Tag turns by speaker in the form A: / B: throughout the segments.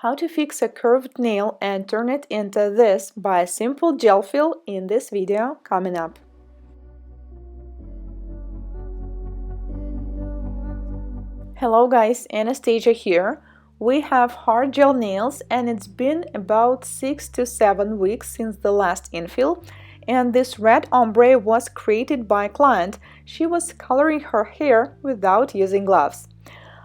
A: How to fix a curved nail and turn it into this by a simple gel fill in this video coming up. Hello guys, Anastasia here. We have hard gel nails and it's been about 6 to 7 weeks since the last infill, and this red ombre was created by a client. She was coloring her hair without using gloves.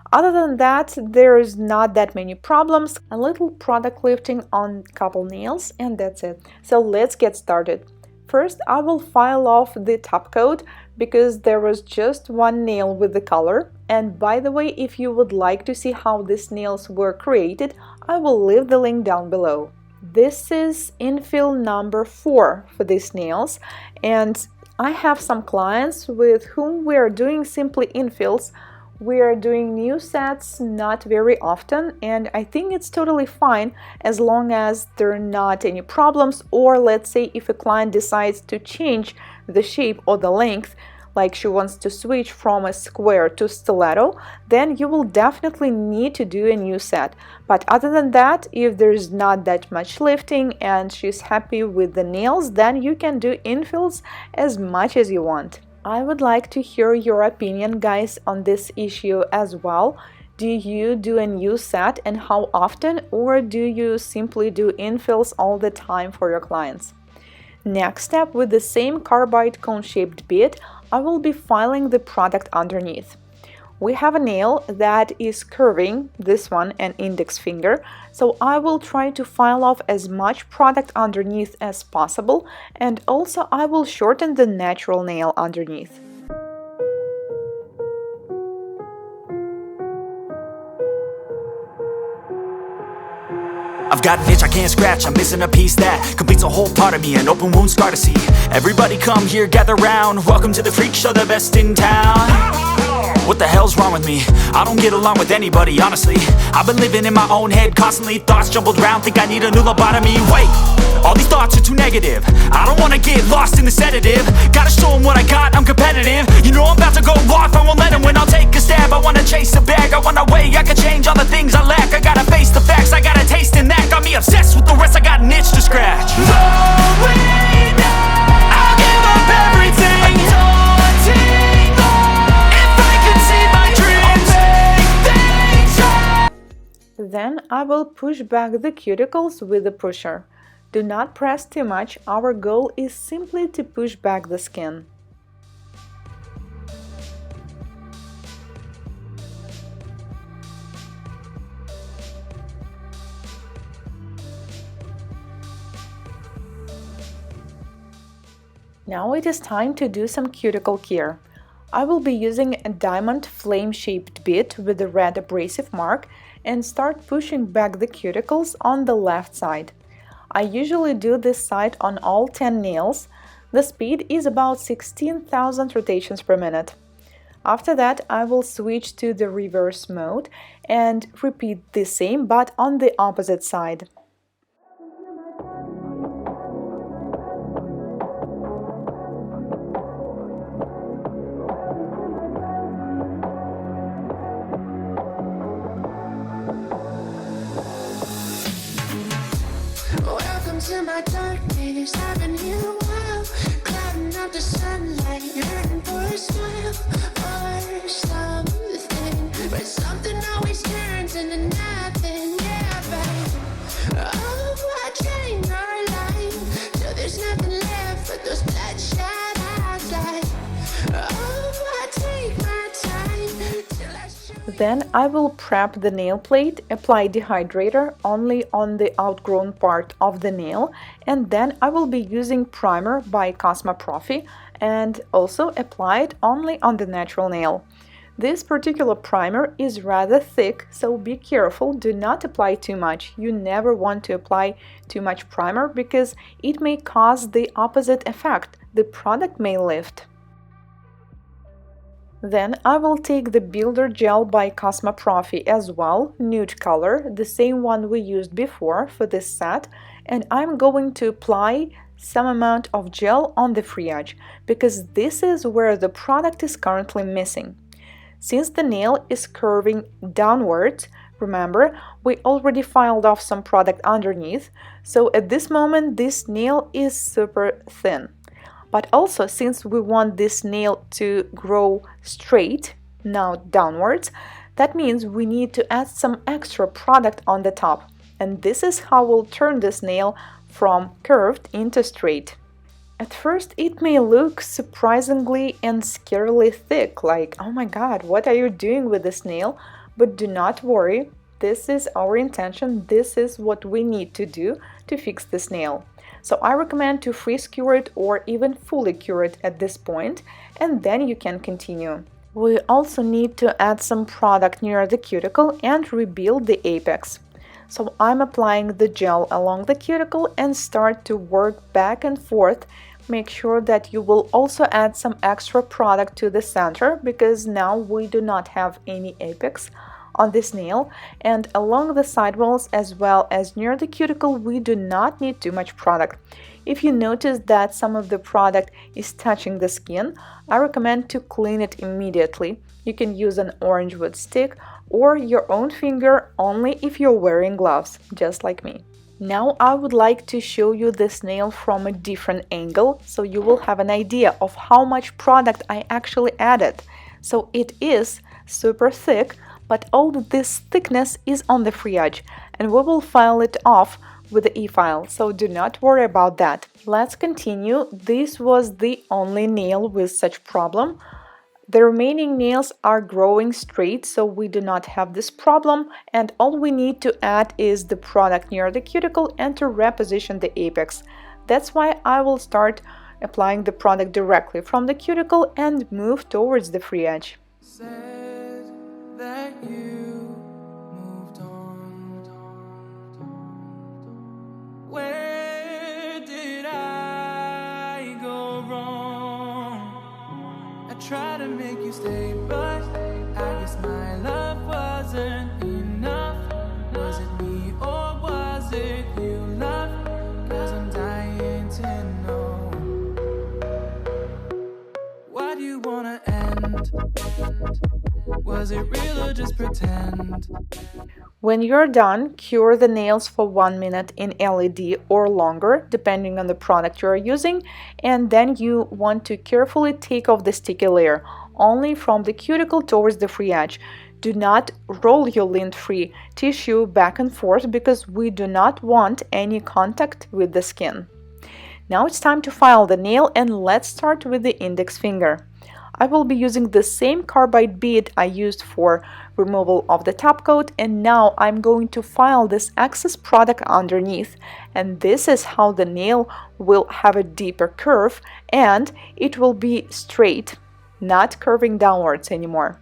A: Other than that, there's not that many problems, a little product lifting on couple nails, and that's it. So let's get started. First, I will file off the top coat because there was just one nail with the color. And by the way, if you would like to see how these nails were created, I will leave the link down below. This is infill number 4 for these nails, and I have some clients with whom we are doing simply infills. We are doing new sets not very often, and I think it's totally fine as long as there are not any problems, or let's say if a client decides to change the shape or the length, like she wants to switch from a square to stiletto, then you will definitely need to do a new set. But other than that, if there's not that much lifting and she's happy with the nails, then you can do infills as much as you want. I would like to hear your opinion, guys, on this issue as well. Do you do a new set and how often, or do you simply do infills all the time for your clients? Next step, with the same carbide cone-shaped bit, I will be filing the product underneath. We have a nail that is curving, this one, an index finger, so I will try to file off as much product underneath as possible, and also I will shorten the natural nail underneath.
B: I've got an itch I can't scratch, I'm missing a piece that completes a whole part of me, an open wound scar to see. Everybody come here, gather round, welcome to the freak show, the best in town. What the hell's wrong with me? I don't get along with anybody, honestly. I've been living in my own head constantly, thoughts jumbled round, think I need a new lobotomy. Wait, all these thoughts are too negative. I don't wanna get lost in the sedative. Gotta show them what I got, I'm competitive. You know I'm about to go off, I won't let them win, I'll take a stab. I wanna chase a bag, I wanna weigh, I can change all the things I lack. I gotta face the facts, I got a taste in that. Got me obsessed with the rest, I got an itch to scratch. No way, no, I'll give up everything.
A: Then I will push back the cuticles with the pusher. Do not press too much, our goal is simply to push back the skin. Now it is time to do some cuticle care. I will be using a diamond flame-shaped bit with a red abrasive mark and start pushing back the cuticles on the left side. I usually do this side on all 10 nails. The speed is about 16,000 rotations per minute. After that, I will switch to the reverse mode and repeat the same but on the opposite side.
C: To my darkness, I've been here a while, clouding up the sunlight, yearning for a smile or something, but something always turns into nothing. Yeah, babe. Oh, I drain our life till there's nothing left but those bloodshot eyes. Like, oh, I take my time till I show.
A: Then I will prep the nail plate, apply dehydrator only on the outgrown part of the nail, and then I will be using primer by Cosmo Profi and also apply it only on the natural nail. This particular primer is rather thick, so be careful, do not apply too much. You never want to apply too much primer because it may cause the opposite effect. The product may lift. Then I will take the Builder Gel by Cosmo Profi as well, nude color, the same one we used before for this set, and I'm going to apply some amount of gel on the free edge, because this is where the product is currently missing. Since the nail is curving downwards, Remember, we already filed off some product underneath, so at this moment this nail is super thin. But also, since we want this nail to grow straight, now downwards, that means we need to add some extra product on the top. And this is how we'll turn this nail from curved into straight. At first, it may look surprisingly and scarily thick, like, oh my god, what are you doing with this nail? But do not worry, this is our intention, this is what we need to do to fix this nail. So I recommend to freeze cure it or even fully cure it at this point, and then you can continue. We also need to add some product near the cuticle and rebuild the apex. So I'm applying the gel along the cuticle and start to work back and forth. Make sure that you will also add some extra product to the center because now we do not have any apex on this nail, and along the sidewalls as well as near the cuticle we do not need too much product. If you notice that some of the product is touching the skin, I recommend to clean it immediately. You can use an orange wood stick or your own finger only if you're wearing gloves, just like me. Now I would like to show you this nail from a different angle so you will have an idea of how much product I actually added. So it is super thick, but all this thickness is on the free edge, and we will file it off with the e-file, so do not worry about that. Let's continue. This was the only nail with such problem. The remaining nails are growing straight, so we do not have this problem, and all we need to add is the product near the cuticle and to reposition the apex. That's why I will start applying the product directly from the cuticle and move towards the free edge.
C: That you moved on. Where did I go wrong? I tried to make you stay, but I guess my love wasn't enough. Was it me or was it you, love? 'Cause I'm dying to know. Why do you wanna end? Was it real or just pretend?
A: When you're done, cure the nails for 1 minute in LED or longer, depending on the product you're using, and then you want to carefully take off the sticky layer, only from the cuticle towards the free edge. Do not roll your lint-free tissue back and forth because we do not want any contact with the skin. Now it's time to file the nail, and let's start with the index finger. I will be using the same carbide bead I used for removal of the top coat, and now I'm going to file this excess product underneath, and this is how the nail will have a deeper curve and it will be straight, not curving downwards anymore.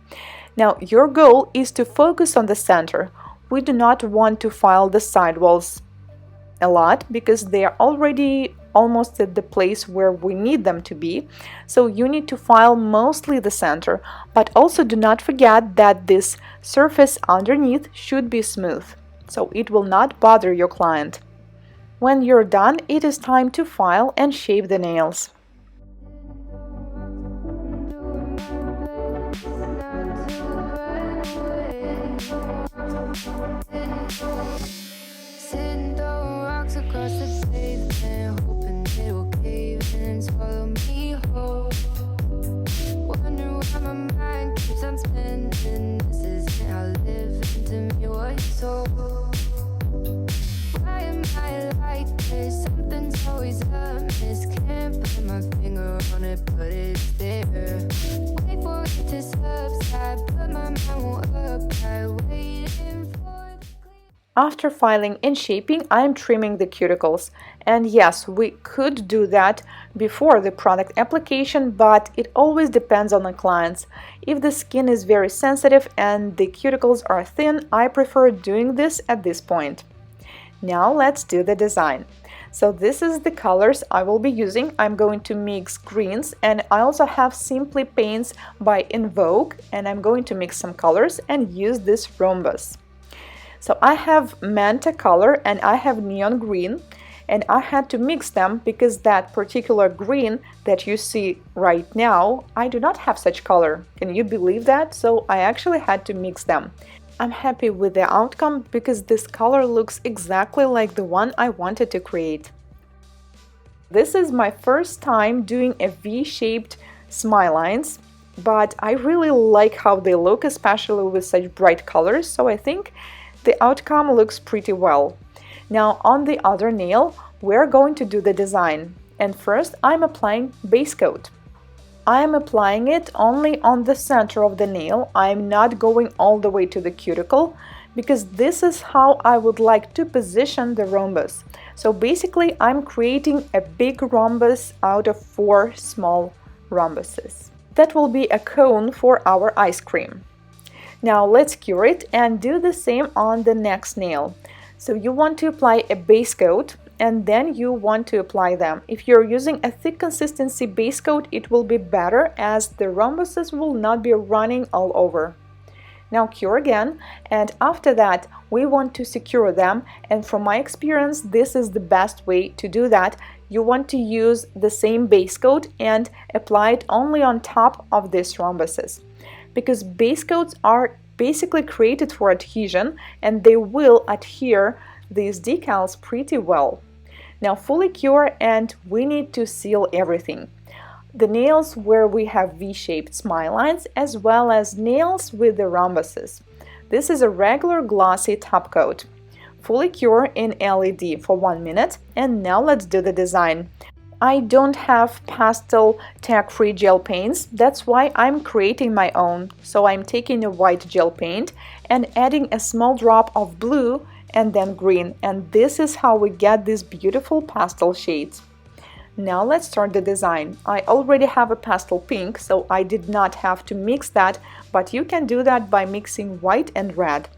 A: Now your goal is to focus on the center. We do not want to file the sidewalls a lot because they are already almost at the place where we need them to be, so you need to file mostly the center, but also do not forget that this surface underneath should be smooth, so it will not bother your client. When you're done, it is time to file and shape the nails.
C: Across the pavement, hoping it will cave in and swallow me whole. Wonder why my mind keeps on spinning. This isn't how living to me was told. Why am I like this? Something's always amiss. Can't put my finger on it, but it's there. Wait for it to subside, but my mind won't apply. Waiting for.
A: After filing and shaping, I am trimming the cuticles. And yes, we could do that before the product application, but it always depends on the clients. If the skin is very sensitive and the cuticles are thin, I prefer doing this at this point. Now let's do the design. So this is the colors I will be using. I'm going to mix greens, and I also have Simply Paints by Invoke, and I'm going to mix some colors and use this rhombus. So I have Manta color and I have neon green, and I had to mix them because that particular green that you see right now, I do not have such color. Can you believe that? So I actually had to mix them. I'm happy with the outcome because this color looks exactly like the one I wanted to create. This is my first time doing a V-shaped smile lines, but I really like how they look, especially with such bright colors, so I think the outcome looks pretty well. Now on the other nail, we're going to do the design. And first I'm applying base coat. I am applying it only on the center of the nail. I'm not going all the way to the cuticle because this is how I would like to position the rhombus. So basically I'm creating a big rhombus out of 4 small rhombuses. That will be a cone for our ice cream. Now let's cure it and do the same on the next nail. So you want to apply a base coat and then you want to apply them. If you're using a thick consistency base coat, it will be better as the rhombuses will not be running all over. Now cure again, and after that we want to secure them, and from my experience this is the best way to do that. You want to use the same base coat and apply it only on top of these rhombuses, because base coats are basically created for adhesion and they will adhere these decals pretty well. Now fully cure and we need to seal everything. The nails where we have V-shaped smile lines as well as nails with the rhombuses. This is a regular glossy top coat. Fully cure in LED for 1 minute, and now let's do the design. I don't have pastel tag-free gel paints, that's why I'm creating my own. So I'm taking a white gel paint and adding a small drop of blue and then green, and this is how we get these beautiful pastel shades. Now let's start the design. I already have a pastel pink, so I did not have to mix that, but you can do that by mixing white and red.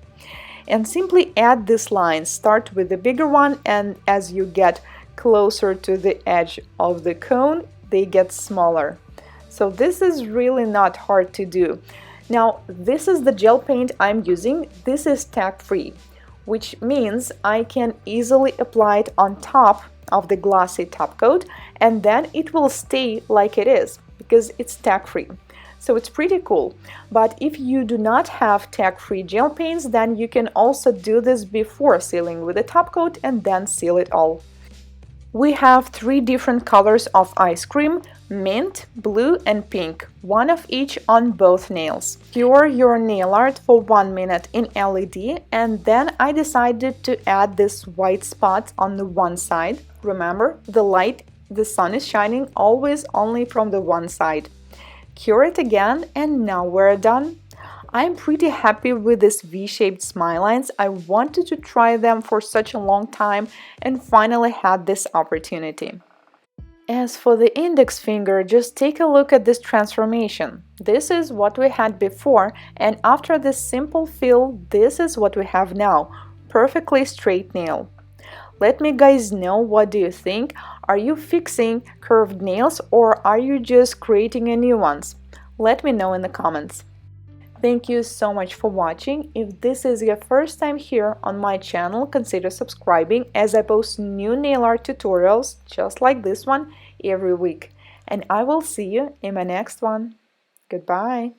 A: And simply add these lines. Start with the bigger one, and as you get closer to the edge of the cone, they get smaller. So this is really not hard to do. Now this is the gel paint I'm using. This is tag-free, which means I can easily apply it on top of the glossy top coat, and then it will stay like it is because it's tag-free. So it's pretty cool. But if you do not have tag-free gel paints, then you can also do this before sealing with the top coat and then seal it all. We have 3 different colors of ice cream: mint, blue and pink, one of each on both nails. Cure your nail art for 1 minute in LED, and then I decided to add this white spot on the one side. Remember, the sun is shining always only from the one side. Cure it again, and now we're done. I'm pretty happy with these V-shaped smile lines. I wanted to try them for such a long time and finally had this opportunity. As for the index finger, just take a look at this transformation. This is what we had before, and after this simple fill, this is what we have now. Perfectly straight nail. Let me guys know, what do you think? Are you fixing curved nails or are you just creating a new ones? Let me know in the comments. Thank you so much for watching. If this is your first time here on my channel, consider subscribing as I post new nail art tutorials just like this one every week. And I will see you in my next one. Goodbye!